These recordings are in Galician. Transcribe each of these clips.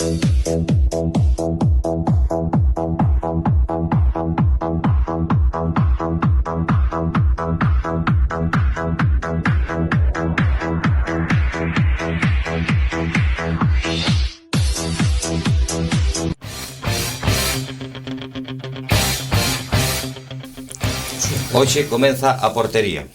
Hoxe comeza a portería.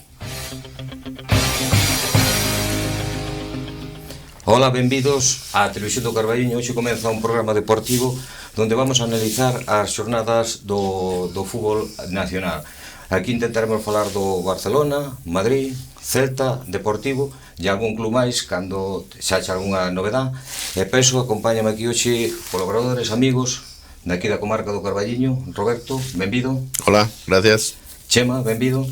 Ola, benvidos á Televisión do Carballiño. Hoxe comeza un programa deportivo donde vamos a analizar as xornadas do fútbol nacional. Aquí intentaremos falar do Barcelona, Madrid, Celta, Deportivo e algún club máis cando xa haxa algunha novedade. E penso, acompáñame aquí hoxe colaboradores, amigos daqui da comarca do Carballiño. Roberto, benvido. Hola, gracias. Chema, benvido.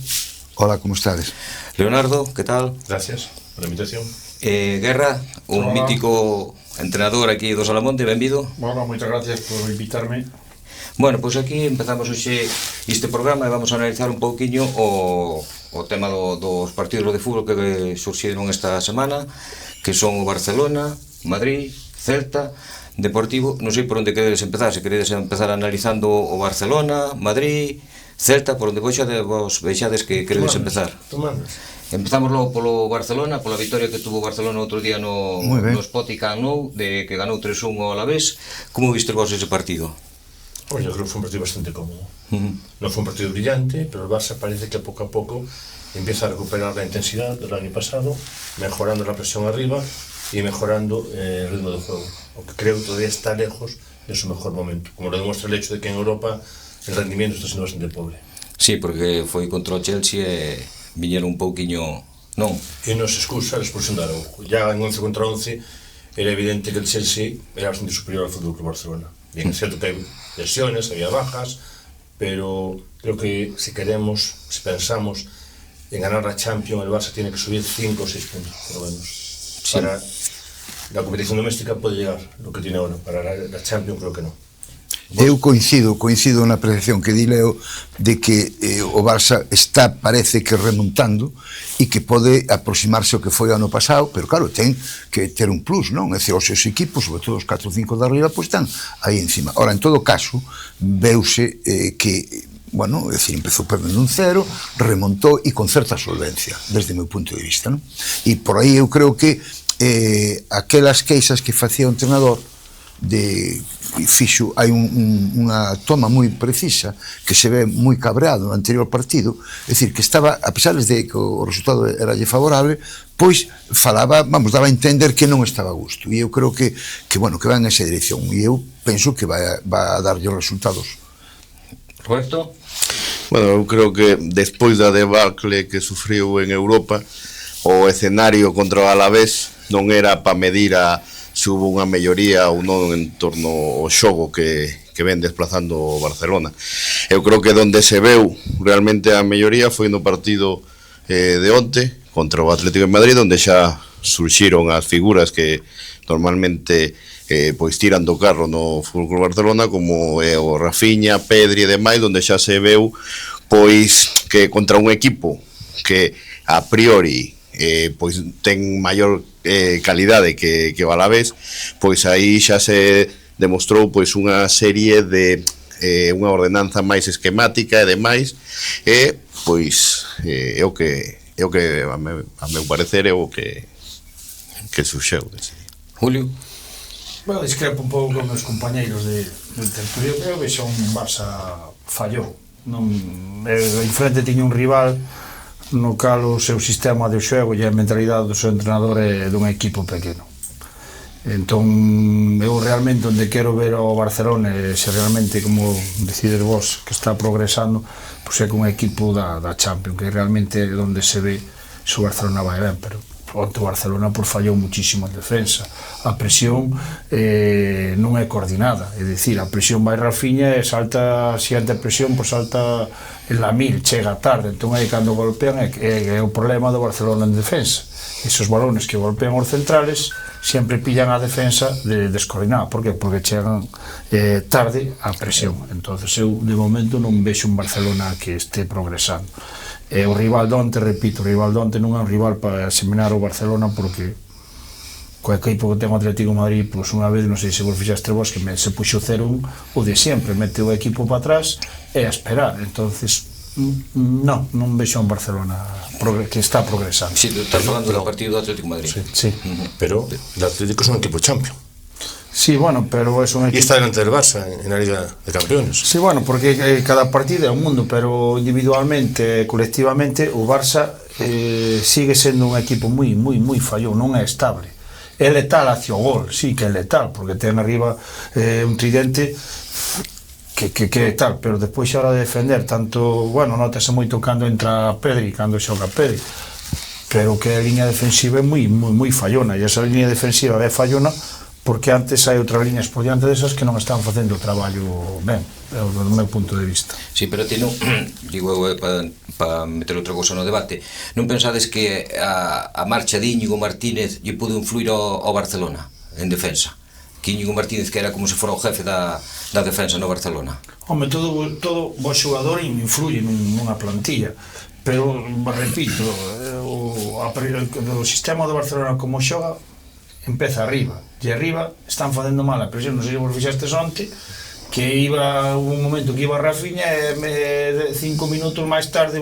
Hola, como estades? Leonardo, que tal? Gracias por la invitación. Guerra, un Hola. mítico entrenador aquí do Salamonte, benvido. Bueno, moitas gracias por invitarme. Bueno, pois aquí empezamos hoxe este programa e vamos a analizar un pouquiño o tema dos partidos de fútbol que surxiron esta semana, que son o Barcelona, Madrid, Celta, Deportivo. Non sei por onde queredes empezar, se queredes empezar analizando o Barcelona, Madrid, Celta, por onde vos veixades que queredes empezar. Empezamos logo polo Barcelona, pola victoria que tuvo o Barcelona outro día no Spoti Camp Nou, de que ganou 3-1 ao Alavés. Como viste vos ese partido? Pues yo creo que fue un partido bastante cómodo. No fue un partido brillante, pero el Barça parece que poco a poco empieza a recuperar la intensidad del año pasado, mejorando la presión arriba y mejorando el ritmo de juego, aunque creo que todavía está lejos de su mejor momento, como lo demuestra el hecho de que en Europa el rendimiento está siendo bastante pobre. Sí, porque foi contra o Chelsea e viñeron un pouquiño... non? E non se excusa a expulsión de Araujo. Ya en 11 contra 11 era evidente que el Chelsea era bastante superior al Fútbol Club Barcelona. Bien, es cierto que hay lesiones, había bajas, pero creo que si queremos, si pensamos en ganar la Champions, el Barça tiene que subir 5 o 6 puntos, por lo menos. Sí. Para la competición doméstica puede llegar lo que tiene ahora, para la Champions creo que no. Eu coincido na apreciación que di Leo de que o Barça está, parece que remontando e que pode aproximarse ao que foi ano pasado, pero claro, ten que ter un plus, non? É dicir, os seus equipos, sobre todo os 4 ou 5 de arriba, pois están aí encima. Ora, en todo caso, veuse que, bueno, é dicir, empezou perdendo un 0, remontou e con certa solvencia, desde o meu punto de vista, non? E por aí eu creo que aquelas queixas que facía o entrenador fixo, hai unha toma moi precisa que se ve moi cabreado no anterior partido, é dicir, que estaba, a pesar de que o resultado era lle favorable, pois falaba, vamos, daba a entender que non estaba a gusto, e eu creo que bueno, que va en esa dirección, e eu penso que vai a darlle os resultados. Roberto? Bueno, eu creo que despois da debacle que sufriu en Europa, o escenario contra o Alavés non era para medir se hubo unha melloría ou non en torno ao xogo que ven desplazando o Barcelona. Eu creo que onde se veu realmente a melloría foi no partido de onte contra o Atlético de Madrid, onde xa surxiron as figuras que normalmente pois tiran do carro no Fútbol Club Barcelona, como o Rafinha, Pedri e demais, onde xa se veu pois que contra un equipo que a priori pois ten maior calidade que o Alavés, pois aí xa se demostrou pois unha serie de unha ordenanza máis esquemática e demais, e pois é o que a meu parecer é o que surxeu. Julio? Bueno, discrepo un pouco con meus compañeiros del tertulia, pero que xa un Barça fallou. Enfrente tiña un rival no cal o seu sistema de xogo e a mentalidade do seu entrenador é dun equipo pequeno. Entón, eu realmente onde quero ver ao Barcelona, se realmente, como decides vos, que está progresando, pois é con un equipo da Champions, que realmente é onde se ve se o Barcelona vai ben, pero o Barcelona fallou muchísimo en defensa. A presión non é coordinada, é dicir, a presión vai Rafinha e salta, siguiente presión, pois salta en la 1000, chega tarde, entón aí cando golpean é o problema do Barcelona en defensa. Esos balones que golpean os centrales sempre pillan a defensa descoordinada. Por que? Porque chegan tarde a presión. Entonces eu de momento non vexo un Barcelona que este progresando. O rival de onte, repito, o rival de onte non é un rival para seminar o Barcelona, porque co equipo que ten o Atlético de Madrid, pois unha vez, non sei se vos fixaste vos, que se puxo 0-1 o de sempre, mete o equipo para atrás e a esperar. Entonces non vexo un Barcelona que está progresando. Si, estás falando do partido do Atlético de Madrid. Sí. Pero el Atlético es un equipo champion. Sí, bueno, pero es un equipo... Y está delante del Barça en la Liga de Campeones. Sí, bueno, porque cada partido é un mundo, pero individualmente, colectivamente, o Barça sigue sendo un equipo moi fallón, non é estable. É letal hacia o gol, sí que é letal, porque ten arriba un tridente que é tal, pero despois a hora de defender, tanto, bueno, notase moito cando entra Pedri, cando xoga Pedri, pero que a liña defensiva é moi fallona, e esa liña defensiva é fallona porque antes hai outras liñas por diante desas que non están facendo o traballo ben, do meu punto de vista. Sí, pero ti non, digo para meter outra cousa no debate, non pensades que a marcha de Íñigo Martínez lle pudo influir ao Barcelona en defensa? Que Íñigo Martínez que era como se fora o jefe da defensa no Barcelona? Home, todo bo xogador influye nunha plantilla, pero, repito, o sistema do Barcelona como xoga empeza arriba, e arriba están facendo mal a presión. Non sei se vos fixastes onte que iba un momento que iba Rafinha e 5 minutos máis tarde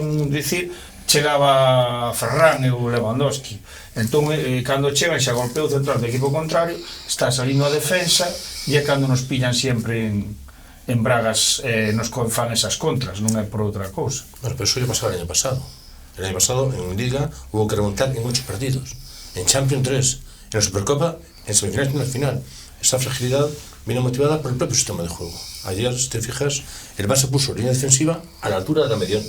chegaba Ferran e o Lewandowski. Entón, cando chegan xa golpea o central do equipo contrario, está salindo a defensa e é cando nos pillan sempre en bragas, nos fan esas contras, non é por outra cousa. Bueno, pero eso ya pasaba el año pasado. El año pasado en Liga hubo que remontar en 8 partidos, en Champions 3, en la Supercopa, en semifinales y en la final. Esa fragilidad viene motivada por el propio sistema de juego. Ayer, si te fijas, el Barça puso línea defensiva a la altura de la medio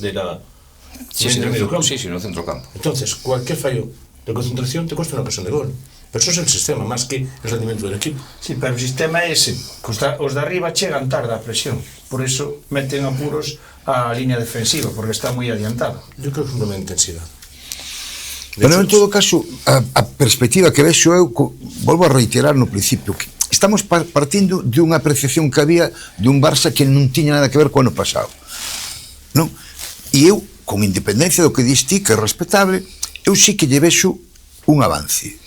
campo. Sí, no centrocampo. Entonces, cualquier fallo de concentración te cuesta una ocasión de gol. Pero eso es el sistema, más que el rendimiento del equipo. Sí, pero o sistema é ese. Os de arriba chegan tarde a presión. Por eso meten apuros a línea defensiva, porque está moi adiantada. Yo creo que es un problema de intensidad. Pero en todo caso, a perspectiva que vexo eu, volvo a reiterar no principio, que estamos partindo de unha apreciación que había de un Barça que non tiña nada que ver co ano pasado, non? E eu, con independencia do que diste, que é respetable, eu sí que lle vexo un avance.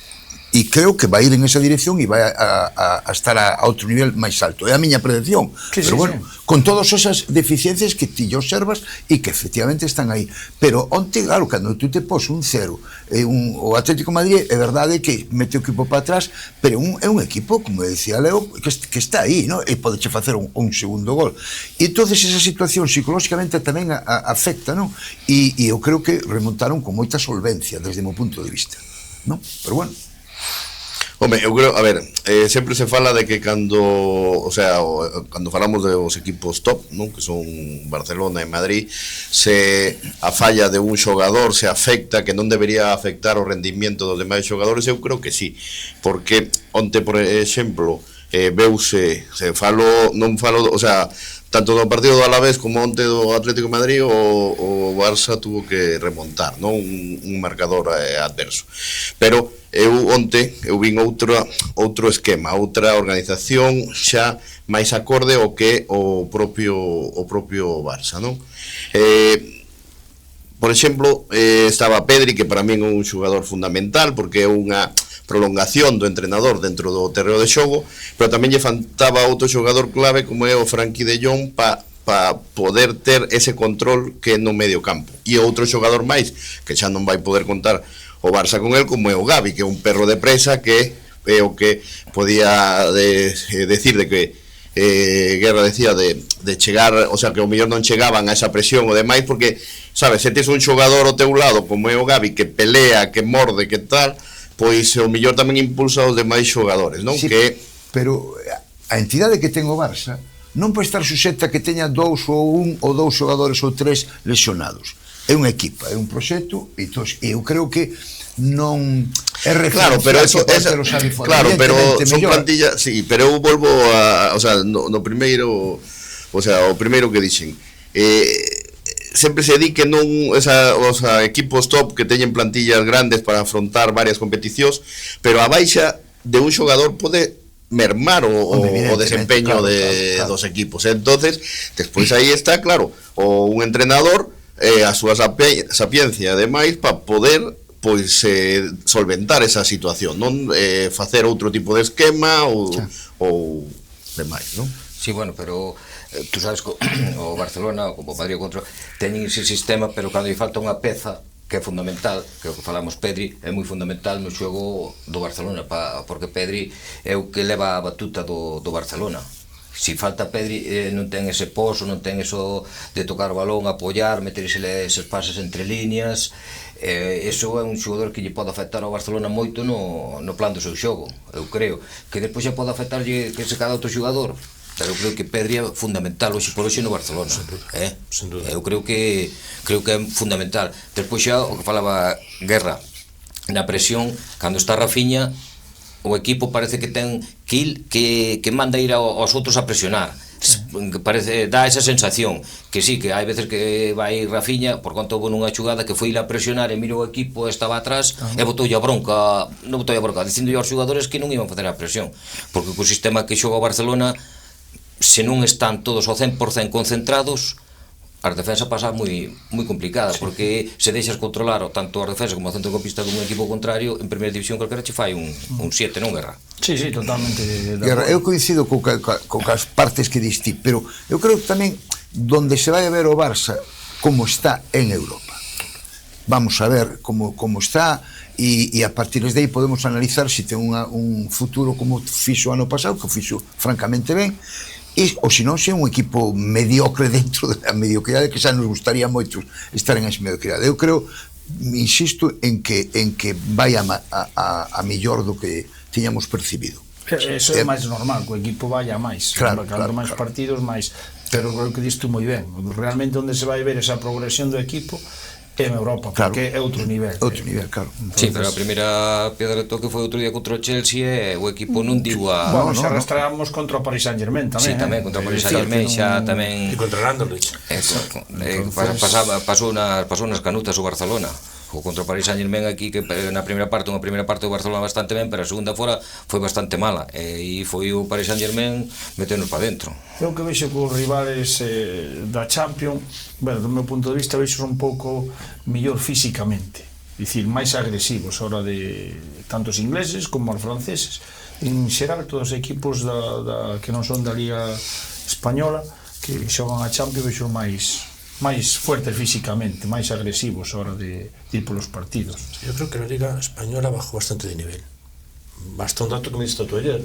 E creo que vai ir en esa dirección e vai a estar a outro nivel máis alto. É a miña predicción. Sí, pero bueno, sí. Con todas esas deficiencias que ti observas e que efectivamente están aí. Pero onte, claro, cando tú te pos un 0, o Atlético de Madrid é verdade que mete o equipo para atrás, pero é un equipo, como decía Leo, que está aí, ¿no? E podeche facer un segundo gol. E entonces esa situación psicológicamente tamén afecta, ¿no? E eu creo que remontaron con moita solvencia desde o meu punto de vista, ¿no? Pero bueno. Home, eu creo, a ver, sempre se fala de que cando falamos dos equipos top, non, que son Barcelona e Madrid, se a falla de un xogador se afecta, que non debería afectar o rendimiento dos demais xogadores. Eu creo que sí, porque onte, por exemplo, veuse, tanto do partido do Alavés como onte do Atlético de Madrid, o Barça tuvo que remontar, non, un marcador adverso. Pero onte vin outro esquema, outra organización xa máis acorde ao que o propio Barça, non? Por exemplo, estaba Pedri, que para min é un xogador fundamental, porque é unha prolongación do entrenador dentro do terreo de xogo, pero tamén lle faltaba outro xogador clave como é o Frenkie de Jong para poder ter ese control que é no medio campo. E outro xogador máis, que xa non vai poder contar o Barça con el, como é o Gavi, que é un perro de presa, que é o que podía decir de que Guerra decía de chegar, o sea, que o mellor non chegaban a esa presión o demais, porque, sabes, se tes un xogador ao teu lado como é o Gavi, que pelea, que morde, que tal, pois o mellor tamén impulsa os demais xogadores, non? Sí, pero a entidade que ten o Barça non pode estar suxeta que teña un ou dous xogadores ou tres lesionados. É unha equipa, é un proxecto, e eu creo que non é referencia. Claro, pero eso claro, pero son plantillas, sí, pero eu volvo a, o sea, no primeiro, o sea, o primeiro que dixen, sempre se di que non os equipos top que teñen plantillas grandes para afrontar varias competicións, pero a baixa de un xogador pode mermar o desempeño dos equipos. Entonces, despois aí está, claro, o un entrenador a súa sapiencia ademais para poder pois solventar esa situación, non facer outro tipo de esquema ou demais, non? Sí, bueno, pero tú sabes que o Barcelona, como o Madrid contra, teñen ese sistema, pero cando lle falta unha peza que é fundamental, que é o que falamos, Pedri é moi fundamental no xogo do Barcelona, porque Pedri é o que leva a batuta do Barcelona. Si falta Pedri, non ten ese poso, non ten eso de tocar o balón, apoiar, meter eses pases entre líneas. Eso é un xogador que lle pode afectar ao Barcelona moito no plan do seu xogo, eu creo. Que despois xa pode afectarlle que se cada outro xogador, pero eu creo que Pedri é fundamental hoxe por hoxe no Barcelona. Sen dúda. Eu creo que é fundamental. Despois xa o que falaba Guerra, na presión, cando está Rafinha, o equipo parece que ten que manda ir aos outros a presionar. Parece, dá esa sensación que sí, que hai veces que vai Rafinha por conta houve nunha xugada que foi ir a presionar e miro o equipo estaba atrás e botoulle a bronca, dicindolle aos xogadores que non iban facer a presión, porque co sistema que xoga o Barcelona, se non están todos ao 100% concentrados, a defensa pasa moi complicada, porque se deixas controlar tanto a defensa como o centrocampista dun equipo contrario, en primeira división calquera che fai un 7, non, Guerra? Sí, totalmente. Guerra, eu coincido coas partes que diste, pero eu creo que tamén donde se vai a ver o Barça como está en Europa. Vamos a ver como está e a partir de aí podemos analizar se ten un futuro como fixo o ano pasado, que fixo francamente ben, ou se non xe un equipo mediocre dentro da mediocridade, que xa nos gustaría moito estar en esa mediocridade. Eu creo, insisto, en que vai a mellor do que tiñamos percibido. Eso é máis normal, que o equipo vaya máis, claro, máis partidos, máis, pero o que diste moi ben, realmente onde se vai ver esa progresión do equipo en Europa, porque é outro nivel. Outro nivel, claro. Sí, pero a primeira piedra de toque foi outro día contra o Chelsea e o equipo non digo a... Bueno, xa arrastramos contra o Paris Saint-Germain tamén. Sí, tamén, contra o Paris Saint-Germain xa tamén... E contra Anderlecht. Pasou nas canutas o Barcelona. O contra o Paris Saint-Germain aquí, que na primeira parte o Barcelona bastante ben, pero a segunda fora foi bastante mala, e foi o Paris Saint-Germain meternos para dentro. Eu que vexo que os rivales da Champions, bueno, do meu punto de vista, vexo un pouco mellor físicamente, dicir, máis agresivos a hora de tanto os ingleses como os franceses, en xeral todos os equipos que non son da Liga Española que xogan a Champions vexo máis fuertes físicamente, máis agresivos a hora de ir polos partidos. Eu creo que a Liga Española bajou bastante de nivel. Basta un dato que me diste tú ayer.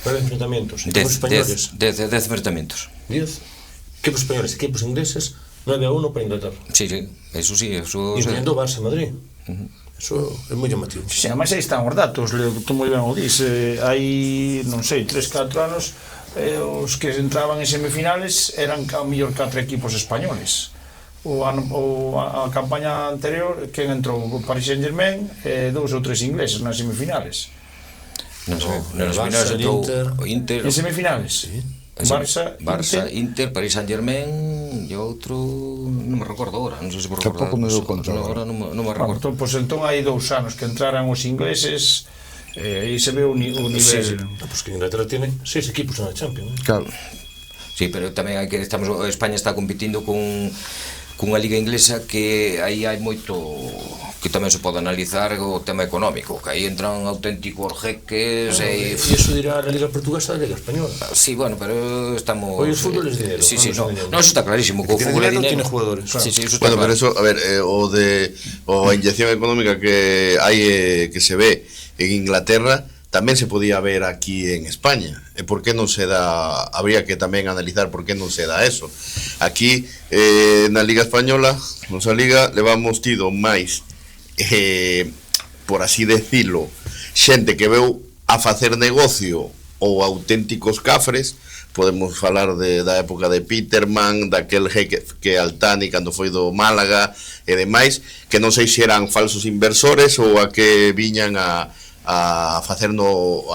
9 enfrentamientos. Equipos españoles. 10 enfrentamientos. 10. Equipos españoles, equipos ingleses, 9-1 para Inglaterra. Sí, eso sí. Incluyendo Barça e Madrid. Eso é moi llamativo. Sí, además aí están os datos, tú moi ben o dis. Hai, non sei, 3-4 anos os que entraban en semifinales eran ao mellor 4 equipos españoles. A campaña anterior, quen entrou? O Paris Saint-Germain e 2 ou 3 ingleses nas semifinales. Nas semifinales entrou o Inter. En semifinales? Sí. Barça, Inter, Paris Saint-Germain e outro, non me recordo agora, non sei se por recordar. Tampouco me dou conta agora. Non me recordo. Entón hai 2 anos que entraran os ingleses e se ve o nivel. Pues que Inglaterra tiene 6 equipos na Champions. Claro. Sí, pero tamén hai que España está competindo cunha liga inglesa que aí hai moito que tamén se pode analizar o tema económico, que aí entran auténticos jeques e iso dirá a liga portuguesa e a liga española. Sí, bueno, pero estamos... Hoy o fútbol es dinero. Sí, no, eso está clarísimo, que o fútbol é dinero. Tiene jugadores. Sí, eso está bueno, claro. pero eso, a ver, a inyección económica que hai que se ve en Inglaterra tamén se podía ver aquí en España. E por que non se dá, habría que tamén analizar por que non se dá eso. Aquí na Liga Española, nosa liga, levamos tido máis por así decirlo, xente que veu a facer negocio ou auténticos cafres. Podemos falar da época de Peterman, daquel que Altani cando foi do Málaga e demais, que non sei se eran falsos inversores ou a que viñan a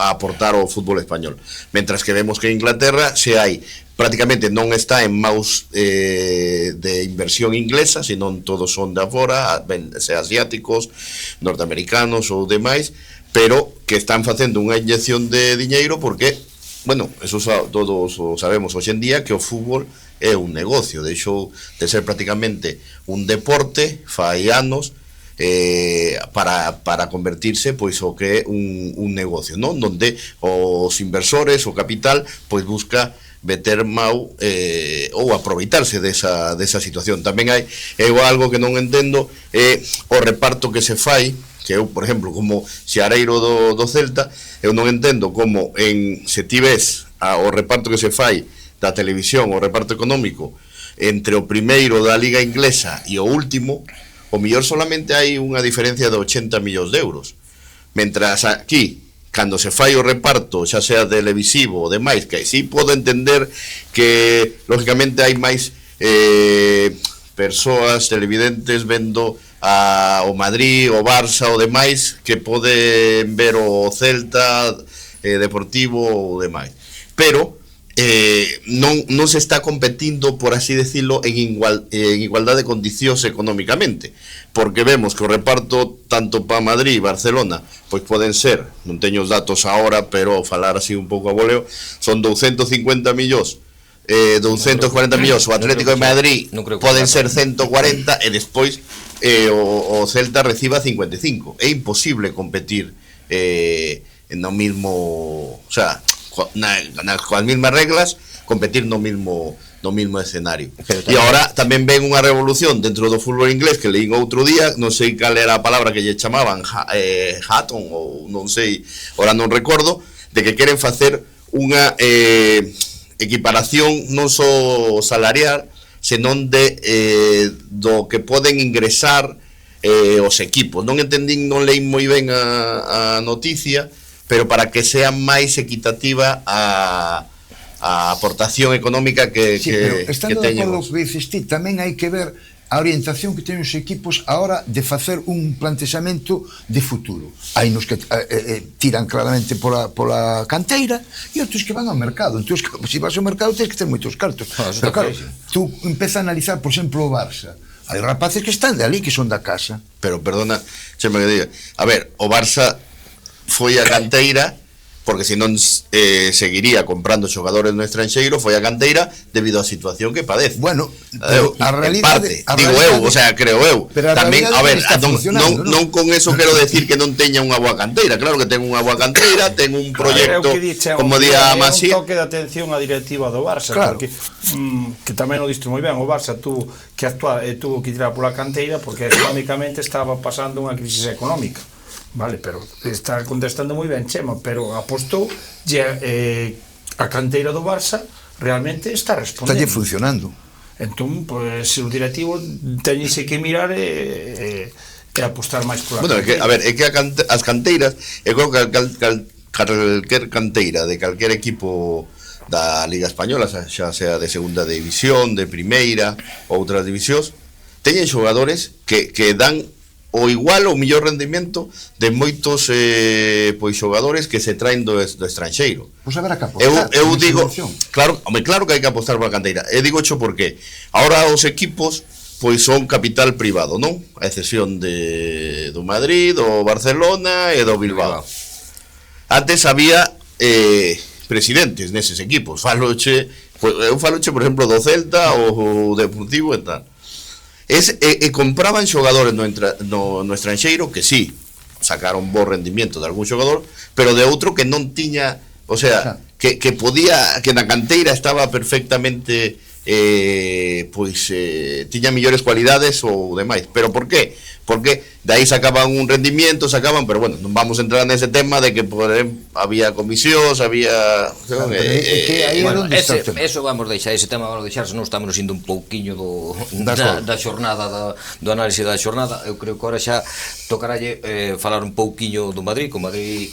aportar ao fútbol español. Mentras que vemos que Inglaterra se hai prácticamente non está en maus de inversión inglesa, senón todos son de afora, se asiáticos, norteamericanos ou demais, pero que están facendo unha inyección de diñeiro porque, bueno, eso todos o sabemos hoxe en día, que o fútbol é un negocio, deixou de ser prácticamente un deporte fai anos para convertirse pois o que é un negocio, non? Donde os inversores, o capital, pois busca meter mau ou aproveitarse desa situación. Tamén hai algo que non entendo, o reparto que se fai, que eu, por exemplo, como xareiro do Celta, eu non entendo como se ti ves o reparto que se fai da televisión, o reparto económico entre o primeiro da Liga Inglesa e o último, o mellor solamente hai unha diferencia de 80 millóns de euros, mentras aquí, cando se fai o reparto, xa sea televisivo ou demais, que si podo entender que lógicamente hai máis persoas televidentes vendo o Madrid, o Barça ou demais, que poden ver o Celta, Deportivo ou demais, pero non se está competindo, por así decirlo, en igualdad de condicións económicamente, porque vemos que o reparto tanto para Madrid e Barcelona pois poden ser, non teño os datos agora, pero falar así un pouco a voleo, son 250 millóns, 240 millóns, o Atlético de Madrid poden ser 140, e despois o Celta reciba 55. É imposible competir no mismo, o sea, coas mesmas reglas, competir no mismo escenario. E agora tamén ven unha revolución dentro do fútbol inglés que leín outro día, non sei cal era a palabra que lle chamaban, Hatton, ou non sei, ahora non recordo, de que queren facer unha equiparación non só salarial, senón do que poden ingresar os equipos. Non entendín, non leí moi ben a noticia, pero para que sea máis equitativa a aportación económica que estando de acordo teñemos. que dices ti, tamén hai que ver a orientación que teñen os equipos a hora de facer un plantexamento de futuro. Hai nos que tiran claramente pola canteira e outros que van ao mercado. Entón, se vas ao mercado tens que ter moitos cartos. Pero claro, tú empeza a analizar, por exemplo, o Barça. Hai rapaces que están de ali, que son da casa. Pero, perdona, cheme que diga, a ver, o Barça foi a canteira, porque senón seguiría comprando xogadores no estranxeiro, foi a canteira debido á situación que padece. Bueno, pero a realidade, digo eu, o sea, creo eu. Tamén, a ver, non con eso quero decir que non teña unha boa canteira. Claro que ten unha boa canteira, ten un proxecto, como día Masía. Un toque de atención á directiva do Barça, claro, porque que tamén o diste moi ben, o Barça tuvo que tirar pola canteira porque económicamente estaba pasando unha crisis económica. Vale, pero está contestando moi ben Chema, pero apostou a canteira do Barça realmente está respondendo. Está funcionando. Entón, pois, o directivo teñense que mirar e apostar máis pola canteira. A ver, é que as canteiras, eu creo que calquer canteira de calquer equipo da Liga Española, xa sea de segunda división, de primeira, outras divisións, teñen xogadores que dan o igual ou mellor rendimento de moitos xogadores que se traen do estranxeiro. Pois haberá que apostar. Eu digo, claro que hai que apostar pola canteira. E digo xo porque agora os equipos pois son capital privado, non? A excepción do Madrid, do Barcelona e do Bilbao. Antes había presidentes neses equipos. Eu faloche, por exemplo, do Celta ou Deportivo e tal. Compraban xogadores no estranxeiro que sí, sacaron bo rendimiento de algún xogador, pero de outro que non tiña, o sea, que podía, que na canteira estaba perfectamente tiña millores cualidades ou demais. Pero por qué? Porque de aí sacaban un rendimiento, pero bueno, non vamos a entrar nese tema de que había comisións, había... Bueno, eso vamos deixar, ese tema vamos deixar, senón estamos indo un pouquiño da xornada, do análise da xornada. Eu creo que agora xa tocaralle falar un pouquiño do Madrid, con Madrid.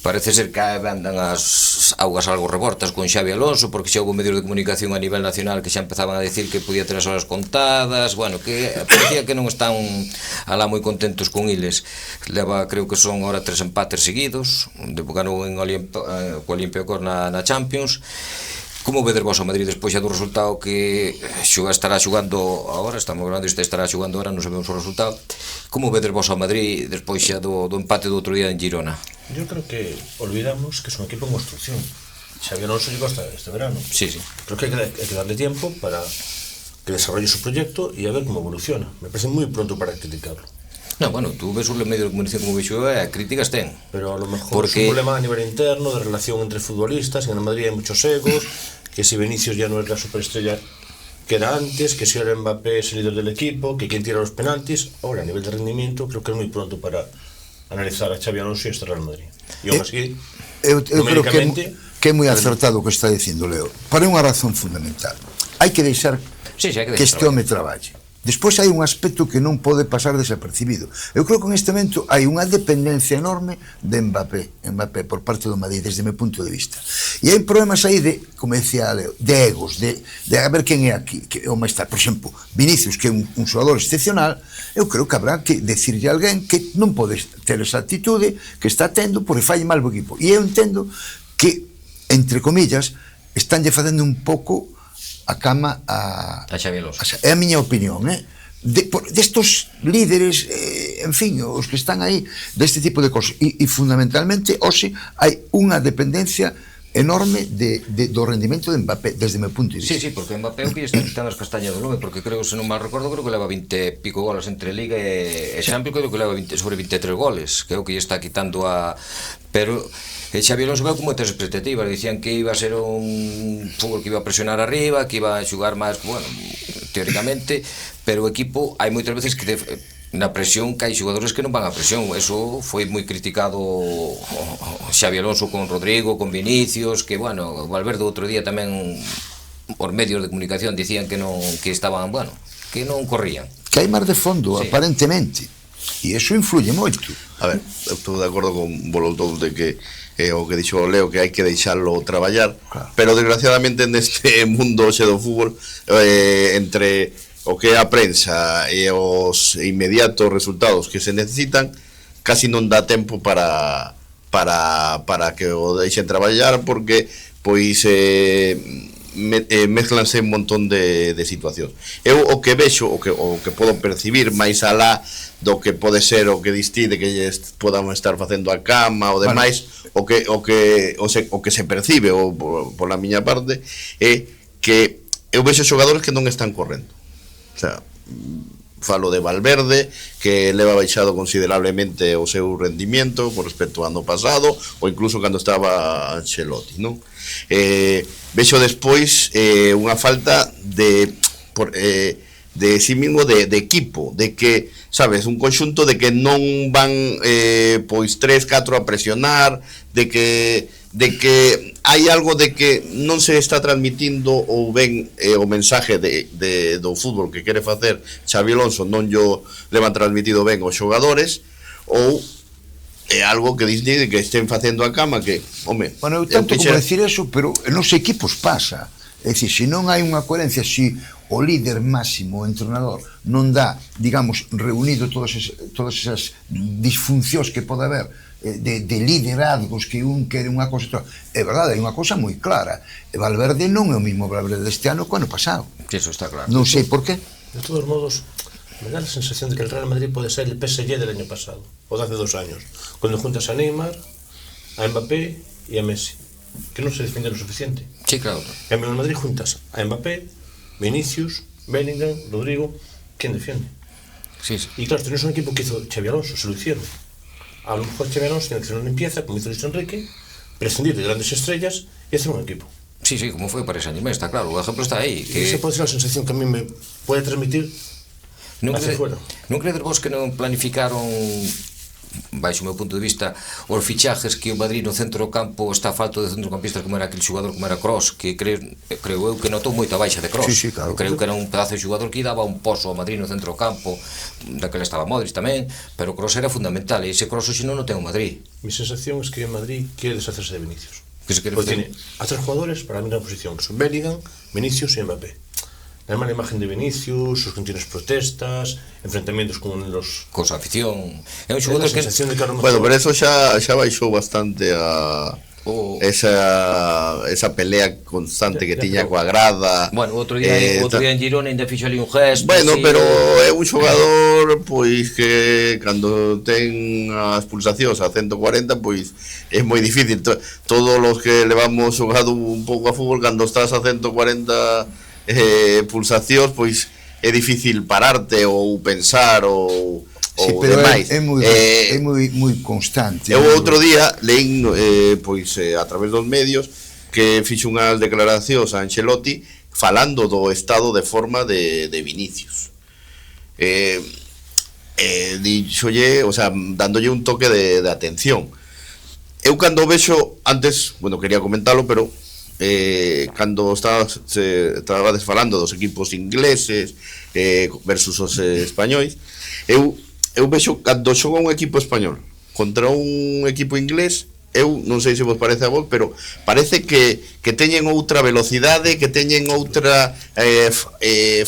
Parece ser que andan as augas algo rebortas con Xavi Alonso, porque xa houve medios de comunicación a nivel nacional que xa empezaban a decir que podía ter as horas contadas, bueno, que parecía que non están alá moi contentos con iles. Leva, creo que son ahora 3 empates seguidos, ganou en co Olympiacos na Champions. Como vedes vos o Madrid despois xa do resultado que estará xugando agora, estamos grabando isto, estará xugando agora, non sabemos o resultado. Como vedes vos o Madrid despois xa do empate do outro día en Girona? Yo creo que olvidamos que es un equipo en construcción. Xavi Alonso llegó hasta este verano. Sí. Creo que hay que darle tiempo para que desarrolle su proyecto y a ver cómo evoluciona. Me parece muy pronto para criticarlo. No, bueno, tú ves un medio de comunicación como vexo críticas ten. Pero a lo mejor Porque... es un problema a nivel interno de relación entre futbolistas. En el Madrid hay muchos egos, que si Vinicius ya no es la superestrella que era antes, que si ahora Mbappé es el líder del equipo, que quien tira los penaltis. Ahora, a nivel de rendimiento, creo que es muy pronto para analizar a Xabi Alonso y este Real Madrid. Y aún así, eu creo que é moi acertado o que está dicindo Leo, para unha razón fundamental. Hai que deixar Sí, hai que que este home traballe. Despois hai un aspecto que non pode pasar desapercibido. Eu creo que en este momento hai unha dependencia enorme de Mbappé por parte do Madrid, desde o meu punto de vista. E hai problemas aí de, como decía Leo, de egos, de a ver quen é aquí, que o máis está. Por exemplo, Vinicius, que é un xogador excepcional, eu creo que habrá que decirle a alguén que non pode ter esa actitude que está tendo porque fai mal o equipo. E eu entendo que, entre comillas, estánlle facendo un pouco a cama a Xabi Alonso. É a miña opinión, destos líderes, en fin, os que están aí deste tipo de cosas, e fundamentalmente hoxe hai unha dependencia enorme do rendimento de Mbappé desde o meu punto de vista. Sí, porque Mbappé o que está quitando as castañas do lume, porque creo, se non mal recordo, creo que leva 20 pico goles entre Liga e Champions, creo que leva sobre 23 goles, creo que lle está quitando a... Pero Xabi Alonso veo con moitas expectativas, dicían que iba a ser un fútbol que iba a presionar arriba, que iba a xugar máis, bueno, teóricamente, pero o equipo hai moitas veces que na presión que hai xogadores que non van a presión. Eso foi moi criticado Xabi Alonso con Rodrigo, con Vinicius, que, bueno, Valverde outro día tamén os medios de comunicación dicían que non, que estaban, bueno, que non corrían. Que hai mar de fondo, sí, aparentemente, e iso influye moito. A ver, eu estou de acordo con vos todos de que o que dixo o Leo, que hai que deixarlo traballar, claro. Pero desgraciadamente neste mundo hoxe do fútbol, entre o que é a prensa e os inmediatos resultados que se necesitan, casi non dá tempo para que o deixen traballar, porque pois mezclanse un montón de situacións. Eu o que vexo, o que podo percibir máis alá do que pode ser o que distide que podamos estar facendo a cama ou demais, o que se percibe pola miña parte é que eu vexo xogadores que non están correndo. O sea, falo de Valverde, que leva baixado considerablemente o seu rendimiento con respecto ao ano pasado, ou incluso cando estaba Ancelotti, non? Vexo despois unha falta de sí mismo de equipo, de que, sabes, un conxunto de que non van pois 3-4 a presionar, de que hai algo de que non se está transmitindo ou ben o mensaje do fútbol que quere facer Xabi Alonso non llo levan transmitido ben os xogadores, ou é algo que dicen que estén facendo a cama que, home, bueno, eu tanto como decir eso, pero nos equipos pasa. É dicir, se non hai unha coherencia, se o líder máximo, o entrenador, non dá, digamos, reunido todas esas disfuncións que pode haber de liderazgos, que un quere unha cosa, é verdade, hai unha cosa moi clara, Valverde non é o mismo Valverde deste ano que o ano pasado. Eso está claro. Non sei por qué. De todos modos, me da la sensación de que el Real Madrid puede ser el PSG del año pasado, o de hace 2 años, cuando juntas a Neymar, a Mbappé y a Messi, que non se defiende lo suficiente. Sí, claro. En el Madrid juntas a Mbappé, Vinicius, Bellingham, Rodrigo, ¿quién defiende? Sí. Y claro, tenés un equipo que hizo Xabi Alonso, se lo hicieron. A lo mejor Xabi Alonso tiene que hacer una limpieza, como hizo Luis Enrique, prescindir de grandes estrellas y hacer un equipo. Sí, como foi para ese anime, está claro, o ejemplo está aí. Que... Esa pode ser a sensación que a mí me puede transmitir hacia fuera. Non credes vos que non planificaron, baixo o meu punto de vista, os fichajes que o Madrid no centro do campo está falto de centrocampistas como era aquel xogador como era Kroos, que creo eu que notou moita baixa de Kroos. Sí, claro. Creo que era un pedazo de xogador que daba un pozo ao Madrid no centro do campo, daquela estaba Modric tamén, pero Kroos era fundamental, e ese Kroos xe non o ten o Madrid. Mi sensación es que o Madrid quiere deshacerse de Vinicius. Porque tiene a 3 jugadores para la misma posición, que son Bellingham, Vinicius y Mbappé. La mala imagen de Vinicius, sus continuas protestas, enfrentamientos con los... Con su afición. É un xogador que... Bueno, pero eso xa baixou bastante a... esa pelea constante que tiña coa grada. Bueno, outro día en Girona ainda fixo ali un gesto. Bueno, pero é un xogador pois que cando ten as pulsacións a 140, pois é moi difícil. Todos os que levamos xogado un pouco a fútbol, cando estás a 140 pulsacións, pois é difícil pararte ou pensar ou Sí, ou pero demais. é moi constante. Eu outro día leín pois a través dos medios que fixo unhas declaracións a Ancelotti falando do estado de forma de Vinicius. Díxolle, o sea, dándolle un toque de atención. Eu cando vexo, antes, bueno, quería comentarlo, pero cando estabades falando dos equipos ingleses versus os españois, eu vexo cando xoga un equipo español contra un equipo inglés, eu non sei se vos parece a vos, pero parece que teñen outra velocidade, que teñen outra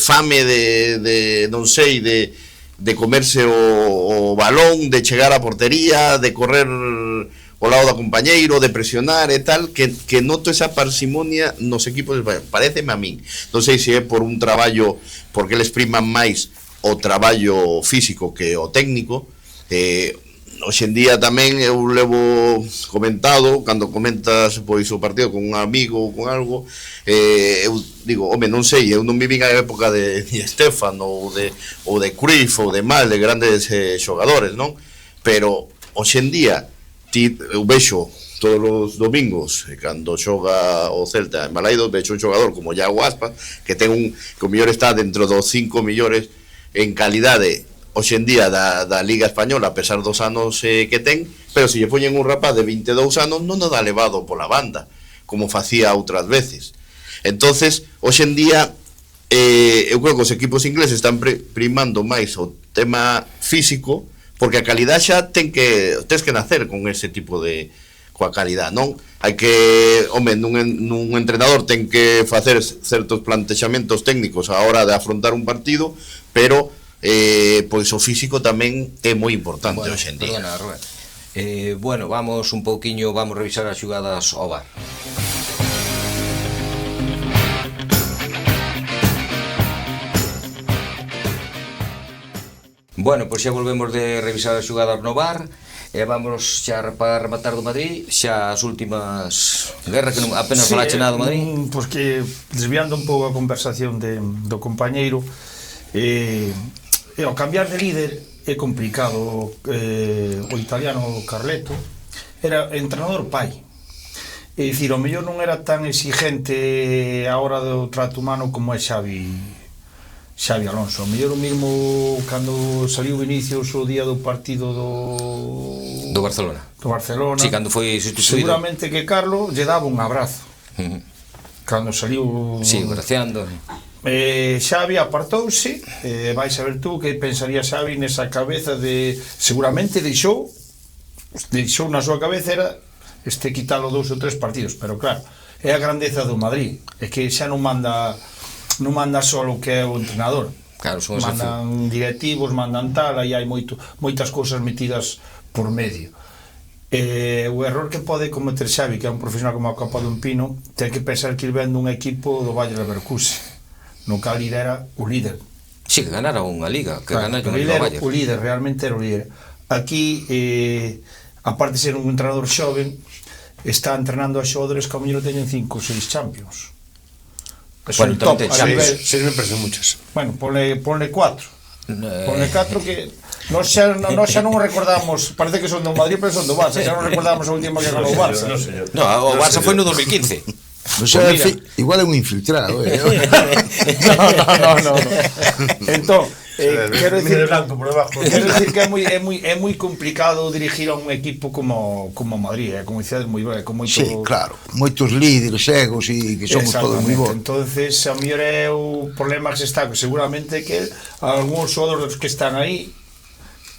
fame de non sei, de comerse o balón, de chegar á portería, de correr ao lado do compañeiro, de presionar e tal, que noto esa parsimonia nos equipos españoles. Paréceme a min. Non sei se é por un traballo, porque eles priman máis o traballo físico que o técnico. Hoxe en día tamén eu levo comentado, cando comentas pois o partido con un amigo ou con algo, eu digo, home, non sei, eu non vivín a época de Stefan ou de Cruyff ou de mal, de grandes xogadores, non? Pero hoxe en día eu vexo todos os domingos cando xoga o Celta en Balaidos, vexo un xogador como Iago Aspas que ten que o mellor está dentro dos 5 millores en calidade hoxe en día da Liga Española, a pesar dos anos que ten, pero se lle poñen un rapaz de 22 anos non o dá levado pola banda como facía outras veces. Entonces, hoxe en día eu creo que os equipos ingleses están primando máis o tema físico, porque a calidad xa tens que nacer con ese tipo de coa calidad, non? Hai que, home, nun entrenador ten que facer certos plantexamentos técnicos a hora de afrontar un partido, pero pois o físico tamén é moi importante hoxe en día. Perdona, Rubén. Bueno, vamos revisar as xugadas ao VAR. Bueno, pois xa volvemos de revisar as xugadas no VAR e vamos xa para rematar do Madrid, xa as últimas guerras que apenas falache nada do Madrid. Pois que desviando un pouco a conversación do compañeiro, ao cambiar de líder é complicado. O italiano Carleto era entrenador pai, é dicir, o mellor non era tan exigente a hora do trato humano como é Xavi Alonso. O mellor o mismo cando saliu Vinicius o día do partido do Barcelona. Sí, cando foi sustituído. Seguramente que Carlos lle daba un abrazo. Cando saliu... Sí, graciando. Xavi apartouse, vai saber tú que pensaría Xavi nesa cabeza de... Seguramente deixou na súa cabeza era quitalo 2 ou 3 partidos, pero claro, é a grandeza do Madrid, é que xa non manda só o que é o entrenador, claro, mandan directivos, mandan tal, aí hai moitas cousas metidas por medio. O error que pode cometer Xavi, que é un profesional como a Copa dun Pino, ten que pensar que il vende un equipo do Bayer Leverkusen, no cal il era o líder. Sí, que ganara unha liga, que claro, ganara unha liga Bayer. O líder, realmente era o líder. Aquí, aparte de ser un entrenador xoven, está entrenando a xogadores que ao mellor teñen 5 ou 6 Champions. Bueno, top, tamén a nivel. 6 me parecen muchas. Bueno, ponle 4. Ponle 4 que nós xa non recordamos, parece que son do Madrid, pero son do Barça, xa non recordamos a última que ganou o Barça. No, o Barça foi no 2015. O sea, igual é un infiltrado. No. Entón, quero dicir que é moi complicado dirigir a un equipo como Madrid, como dicías, moi ben, con moito... Sí, claro, moitos líderes, egos e que somos todos moi bons. Entonces, a mellor é o problema que se está, que seguramente que algúns xogadores que están aí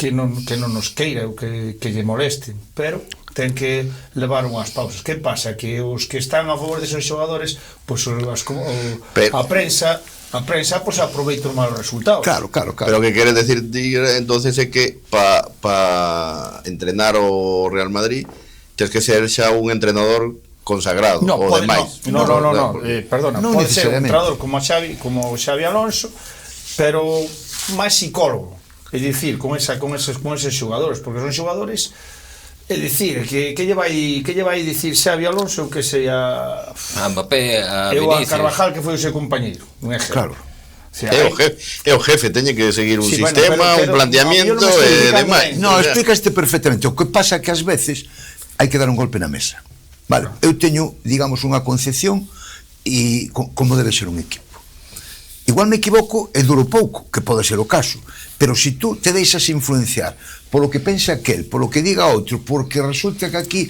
que non nos queira ou que lle molesten, pero ten que levar unhas pausas. Que pasa? Que os que están a favor deses xogadores, pois a prensa pois aproveita os malos resultados. Claro. Pero o que queres decir entonces é que para entrenar o Real Madrid tens que ser xa un entrenador consagrado ou demais. No, perdona, pode ser un entrenador como Xavi Alonso, pero máis psicólogo, é dicir, con eses xogadores, porque son xogadores. É dicir, que lle vai dicir Xavi Alonso que sea a Mbappé, a Vinicius, Vinicius, a Carvajal, que foi o seu compañeiro, un exemplo. Claro. sea, É o jefe, teñe que seguir un Sí, bueno, sistema, pero un planteamiento eu non me estou e dedicando demais. a- No, explicaste perfectamente. O que pasa é que ás veces hai que dar un golpe na mesa. Vale, eu teño, digamos, unha concepción e como debe ser un equipo. Igual me equivoco e duro pouco, que pode ser o caso, pero se tú te deixas influenciar polo que pensa aquel, polo que diga outro, porque resulta que aquí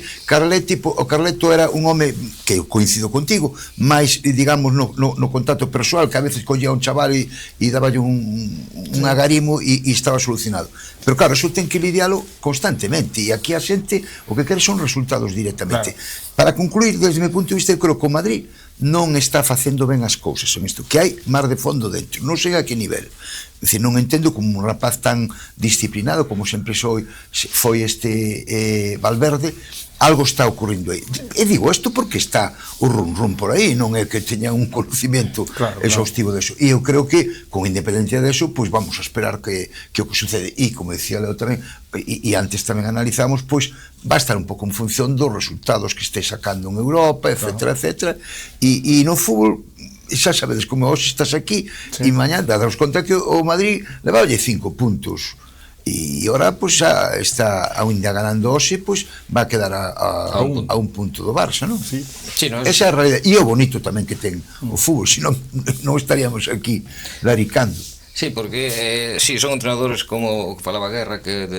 o Carleto era un home que eu coincido contigo, máis, digamos, no contacto persoal, que a veces collía un chaval e daballe un agarimo e estaba solucionado. Pero claro, eso ten que lidialo constantemente, e aquí a xente o que quere son resultados directamente. Claro. Para concluir, desde o meu punto de vista, eu creo que o Madrid non está facendo ben as cousas en isto, que hai mar de fondo dentro, non sei a que nivel. É dicir, non entendo como un rapaz tan disciplinado como sempre foi este Valverde, algo está ocurrindo aí. E digo isto porque está o rum por aí, non é que teña un conocimiento exhaustivo deso. E eu creo que, con independencia deso, pois vamos a esperar que o que sucede. E, como decía Leo tamén, e antes tamén analizamos, pois va a estar un pouco en función dos resultados que este sacando en Europa, etcétera, etcétera. E no fútbol, xa sabedes, como hoxe estás aquí, e mañá dados conta que o Madrid levalle 5 puntos. E ahora, pois, xa está ainda ganando hoxe, pois, va a quedar a un punto do Barça, non? Sí. Sí, no, Esa é a realidade. E o bonito tamén que ten o fútbol, senón non estaríamos aquí laricando. Sí, porque sí, son entrenadores como falaba Guerra, que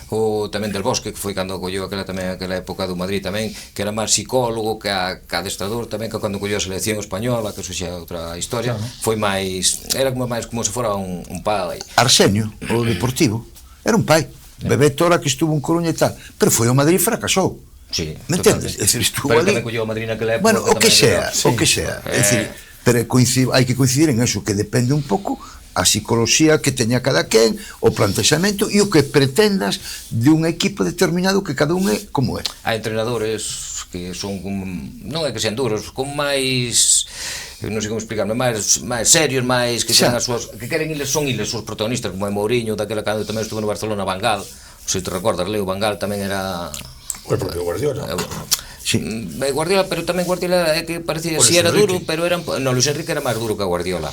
o tamén del Bosque, que foi cando colleu aquela época do Madrid tamén, que era máis psicólogo que adestrador tamén, que cando colleu a selección española, que eso xa é outra historia, foi máis, era como se fora un pai. Arsenio, o Deportivo, era un pai. Bebeto ahora que estuvo en Coruña e tal, pero foi ao Madrid e fracasou. Sí, Me entendes? É dicir, estuvo pero ali. tamén colleu a Madrid naquela época. Bueno, o que sea, o que sea. É dicir, pero hai que coincidir en eso, que depende un pouco a psicología que teña cada quen, o plantexamento e o que pretendas de un equipo determinado, que cada un é como é. Hai entrenadores que son non é que sean duros, con máis, non sei como explicarme, máis serios, máis que teñen as súas, que queren son eles os protagonistas, como é Mourinho, daquela cando tamén estuvo no Barcelona, Van Gaal, se te recordas, Leo Van Gaal tamén era O propio Guardiola. Sí. Guardiola, pero tamén Guardiola é que parecía, si era duro, pero era, no, Luis Enrique era máis duro que Guardiola.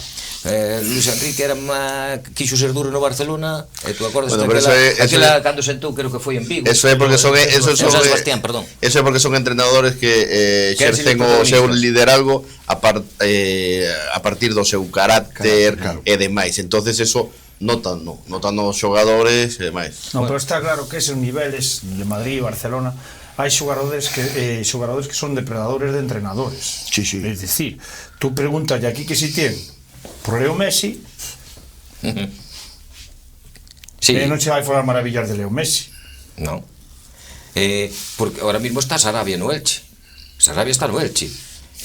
Luis Enrique era máis, quixo ser duro no Barcelona, e tú acordas aquela cando sentou, creo que foi en Vigo. Eso é porque son Sebastián, perdón. Eso é porque son entrenadores que exercen o seu liderazgo a partir do seu carácter e demais. Entonces eso notan os xogadores e demais. No, pero está claro que esos niveles de Madrid e Barcelona hai xogadores que son depredadores de entrenadores. Sí, sí. Es decir, tú pregúntalle aquí que si tiene por Leo Messi, Sí. non se vai falar maravillas de Leo Messi. No. Porque ahora mismo está Sarabia no Elche. Sarabia está no Elche.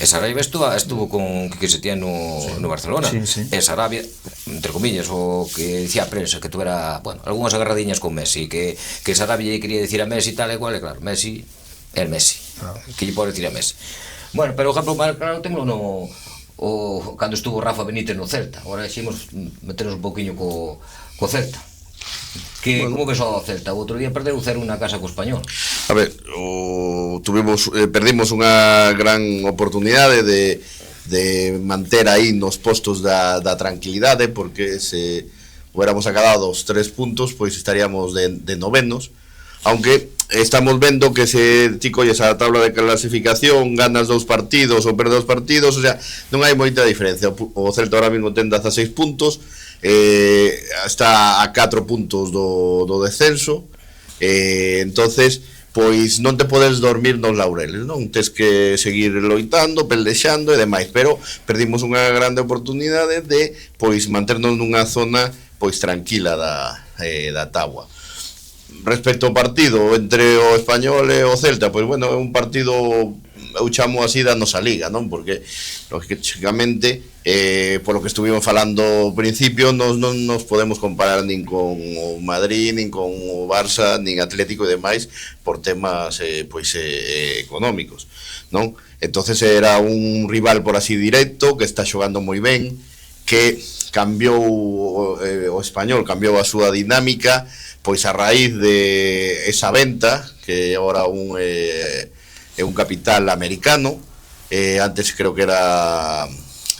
E Sarabia estuvo con que se tiene no Barcelona. Sí, sí. E Sarabia, entre comillas, o que dicía a prensa que tuvera, bueno, algunhas agarradiñas con Messi, que Sarabia lle quería decir a Messi tal e cual, e claro, Messi é Messi. Que lle pode decir a Messi. Bueno, pero o exemplo máis claro témolo cando estuvo Rafa Benítez no Celta. Agora ximos meternos un poquinho co Celta. Que como ves ao Celta? O outro día perder o 0 na casa co Español. A ver, perdimos unha gran oportunidade de manter aí nos postos da tranquilidade, porque se huéramos acabado os 3 puntos, pois estaríamos de novenos, aunque estamos vendo que se ti colles a tabla de clasificación, ganas 2 partidos ou perdes 2 partidos, o sea, non hai moita diferencia. O Celta ahora mesmo ten 16 puntos, está a 4 puntos do descenso, entonces pois non te podes dormir nos laureles, non? Tes que seguir loitando, pelexando e demais, pero perdimos unha grande oportunidade de pois manternos nunha zona pois tranquila da táboa. Respecto ao partido entre o Español e o Celta, pois bueno, é un partido, eu chamo así da nosa liga, non? Porque lógicamente polo que estuvimos falando ao principio, non nos podemos comparar nin con o Madrid, nin con o Barça, nin Atlético e demais por temas económicos, non? Entonces era un rival por así directo que está xogando moi ben, que cambiou o Español, cambiou a súa dinámica pois a raíz de esa venta que agora é un capital americano. Antes creo que era